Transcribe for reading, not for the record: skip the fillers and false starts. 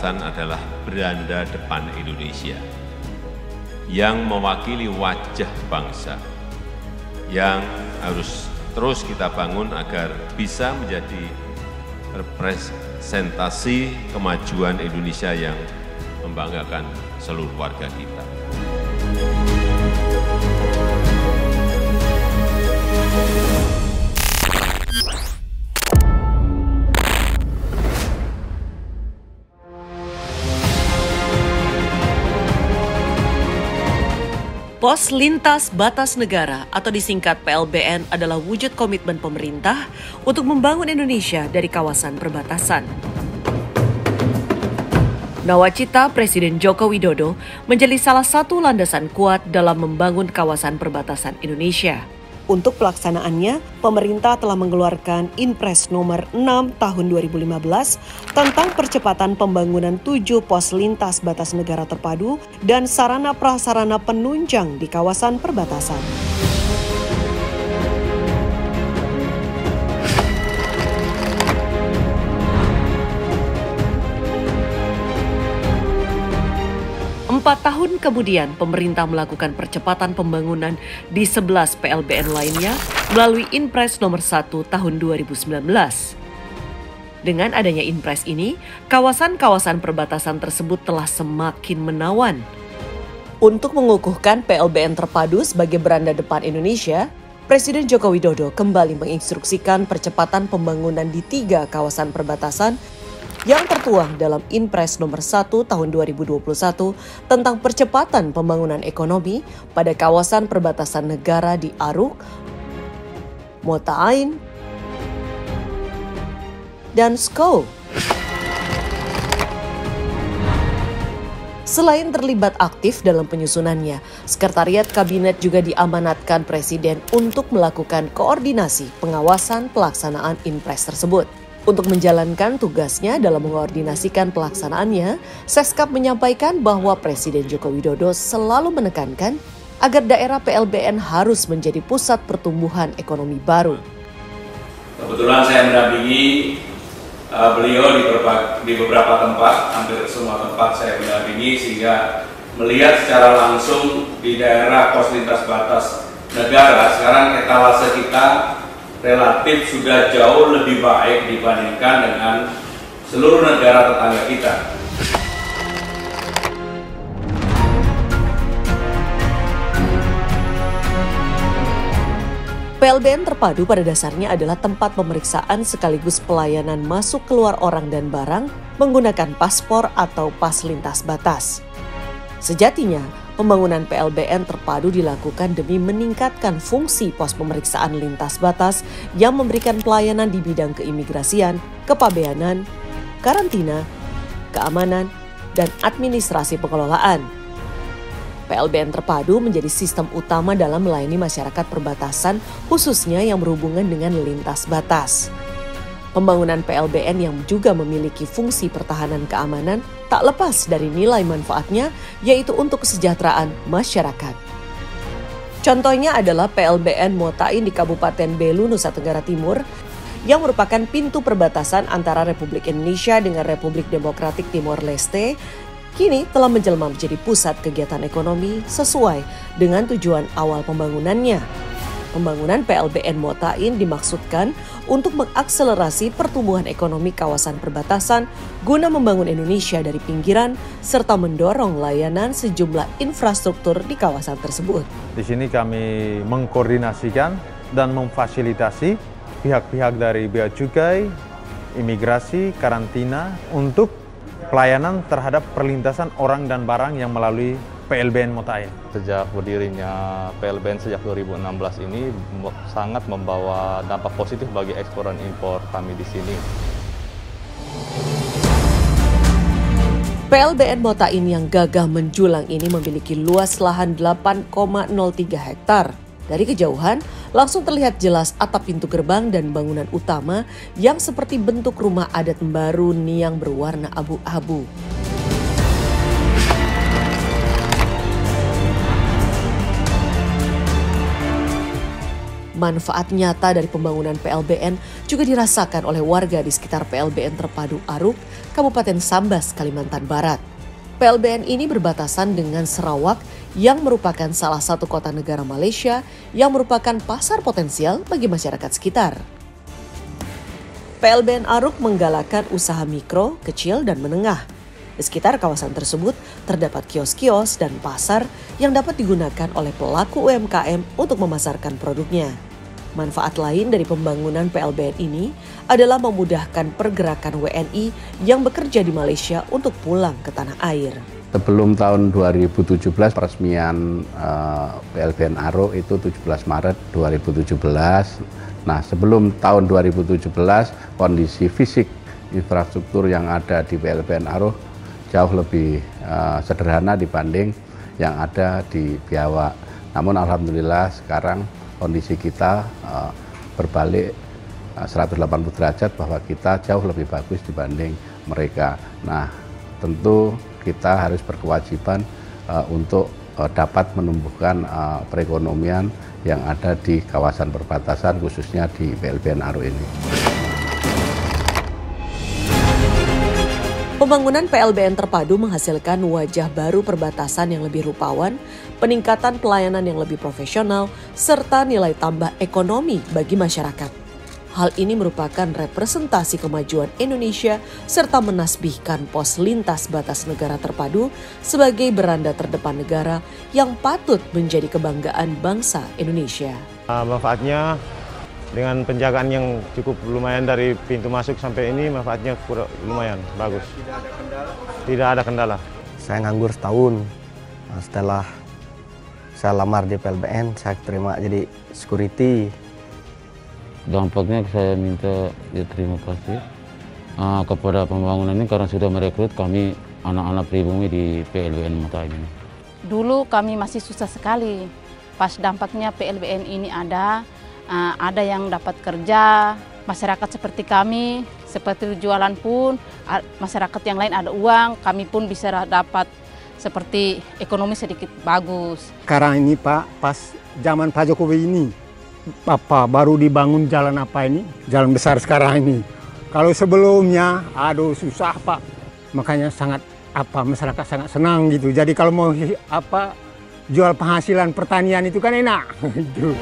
perbatasan adalah beranda depan Indonesia yang mewakili wajah bangsa yang harus terus kita bangun agar bisa menjadi representasi kemajuan Indonesia yang membanggakan seluruh warga kita. Pos Lintas Batas Negara atau disingkat PLBN adalah wujud komitmen pemerintah untuk membangun Indonesia dari kawasan perbatasan. Nawacita Presiden Joko Widodo menjadi salah satu landasan kuat dalam membangun kawasan perbatasan Indonesia. Untuk pelaksanaannya, pemerintah telah mengeluarkan Inpres nomor 6 tahun 2015 tentang percepatan pembangunan 7 pos lintas batas negara terpadu dan sarana prasarana penunjang di kawasan perbatasan. Empat tahun kemudian, pemerintah melakukan percepatan pembangunan di 11 PLBN lainnya melalui Inpres nomor 1 tahun 2019. Dengan adanya Inpres ini, kawasan-kawasan perbatasan tersebut telah semakin menawan. Untuk mengukuhkan PLBN terpadu sebagai beranda depan Indonesia, Presiden Joko Widodo kembali menginstruksikan percepatan pembangunan di 3 kawasan perbatasan yang tertuang dalam Inpres nomor 1 tahun 2021 tentang percepatan pembangunan ekonomi pada kawasan perbatasan negara di Aruk, Mota Ain, dan Skau. Selain terlibat aktif dalam penyusunannya, Sekretariat Kabinet juga diamanatkan Presiden untuk melakukan koordinasi pengawasan pelaksanaan Inpres tersebut. Untuk menjalankan tugasnya dalam mengkoordinasikan pelaksanaannya, Seskap menyampaikan bahwa Presiden Joko Widodo selalu menekankan agar daerah PLBN harus menjadi pusat pertumbuhan ekonomi baru. Kebetulan saya mendampingi beliau di beberapa tempat, hampir semua tempat saya mendampingi, sehingga melihat secara langsung di daerah pos lintas batas negara, sekarang etalase kita relatif sudah jauh lebih baik dibandingkan dengan seluruh negara tetangga kita. PLBN terpadu pada dasarnya adalah tempat pemeriksaan sekaligus pelayanan masuk keluar orang dan barang menggunakan paspor atau pas lintas batas. Sejatinya, pembangunan PLBN terpadu dilakukan demi meningkatkan fungsi pos pemeriksaan lintas batas yang memberikan pelayanan di bidang keimigrasian, kepabeanan, karantina, keamanan, dan administrasi pengelolaan. PLBN terpadu menjadi sistem utama dalam melayani masyarakat perbatasan, khususnya yang berhubungan dengan lintas batas. Pembangunan PLBN yang juga memiliki fungsi pertahanan keamanan tak lepas dari nilai manfaatnya, yaitu untuk kesejahteraan masyarakat. Contohnya adalah PLBN Mota Ain di Kabupaten Belu, Nusa Tenggara Timur, yang merupakan pintu perbatasan antara Republik Indonesia dengan Republik Demokratik Timor Leste, kini telah menjelma menjadi pusat kegiatan ekonomi sesuai dengan tujuan awal pembangunannya. Pembangunan PLBN Mota Ain dimaksudkan untuk mengakselerasi pertumbuhan ekonomi kawasan perbatasan guna membangun Indonesia dari pinggiran serta mendorong layanan sejumlah infrastruktur di kawasan tersebut. Di sini kami mengkoordinasikan dan memfasilitasi pihak-pihak dari Bea Cukai, imigrasi, karantina untuk pelayanan terhadap perlintasan orang dan barang yang melalui PLBN Mota Ain. Sejak berdirinya PLBN sejak 2016 ini sangat membawa dampak positif bagi ekspor dan impor kami di sini. PLBN Mota Ain yang gagah menjulang ini memiliki luas lahan 8,03 hektar. Dari kejauhan, langsung terlihat jelas atap pintu gerbang dan bangunan utama yang seperti bentuk rumah adat Mbaru Niang berwarna abu-abu. Manfaat nyata dari pembangunan PLBN juga dirasakan oleh warga di sekitar PLBN Terpadu Aruk, Kabupaten Sambas, Kalimantan Barat. PLBN ini berbatasan dengan Sarawak yang merupakan salah satu kota negara Malaysia yang merupakan pasar potensial bagi masyarakat sekitar. PLBN Aruk menggalakkan usaha mikro, kecil, dan menengah. Di sekitar kawasan tersebut terdapat kios-kios dan pasar yang dapat digunakan oleh pelaku UMKM untuk memasarkan produknya. Manfaat lain dari pembangunan PLBN ini adalah memudahkan pergerakan WNI yang bekerja di Malaysia untuk pulang ke tanah air. Sebelum tahun 2017 peresmian PLBN Aruk itu 17 Maret 2017. Nah, sebelum tahun 2017 kondisi fisik infrastruktur yang ada di PLBN Aruk jauh lebih sederhana dibanding yang ada di Biawak. Namun alhamdulillah sekarang kondisi kita berbalik 180 derajat bahwa kita jauh lebih bagus dibanding mereka. Nah, tentu kita harus berkewajiban untuk dapat menumbuhkan perekonomian yang ada di kawasan perbatasan khususnya di PLBN Aruk ini. Pembangunan PLBN Terpadu menghasilkan wajah baru perbatasan yang lebih rupawan, peningkatan pelayanan yang lebih profesional, serta nilai tambah ekonomi bagi masyarakat. Hal ini merupakan representasi kemajuan Indonesia serta menasbihkan pos lintas batas negara terpadu sebagai beranda terdepan negara yang patut menjadi kebanggaan bangsa Indonesia. Manfaatnya dengan penjagaan yang cukup lumayan dari pintu masuk sampai ini, manfaatnya lumayan bagus. Tidak ada kendala. Saya nganggur setahun. Setelah saya lamar di PLBN, saya terima jadi security. Dampaknya saya minta ya terima kasih kepada pembangunan ini karena sudah merekrut kami anak-anak pribumi di PLBN Mata ini. Dulu kami masih susah sekali. Pas dampaknya PLBN ini ada yang dapat kerja, masyarakat seperti kami, seperti jualan pun, masyarakat yang lain ada uang, kami pun bisa dapat seperti ekonomi sedikit bagus. Sekarang ini Pak, pas zaman Pak Jokowi ini, baru dibangun jalan apa ini, jalan besar sekarang ini. Kalau sebelumnya, aduh susah Pak, makanya masyarakat sangat senang gitu. Jadi kalau mau jual penghasilan pertanian itu kan enak. Gitu.